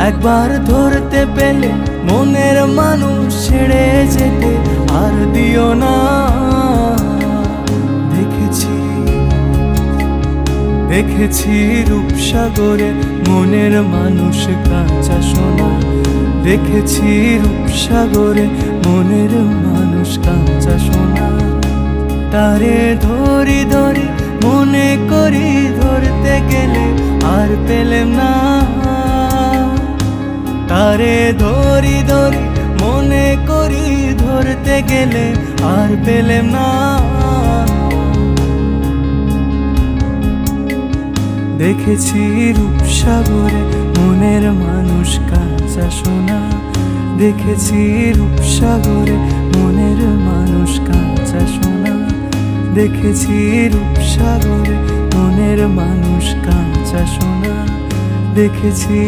একবার ধরতে পেলে মনের মানুষ ছেড়ে যেতে আর দিও না। দেখেছি রূপসাগরে মনের মানুষ কাঁচা সোনা। দেখেছি রূপসাগরে মনের মানুষ কাঁচা সোনা। তারে ধরি ধরি মনে করি ধরতে গেলে আর পেলেম না। তারে ধরি ধরি মনে করি ধরতে গেলে আর পেলেম না। দেখেছি রূপসাগরে মনের মানুষ কাঁচা সোনা। দেখেছি রূপসাগরে মনের মানুষ কাঁচা সোনা। দেখেছি রূপসাগরে মনের মানুষ কাঁচা সোনা। দেখেছি।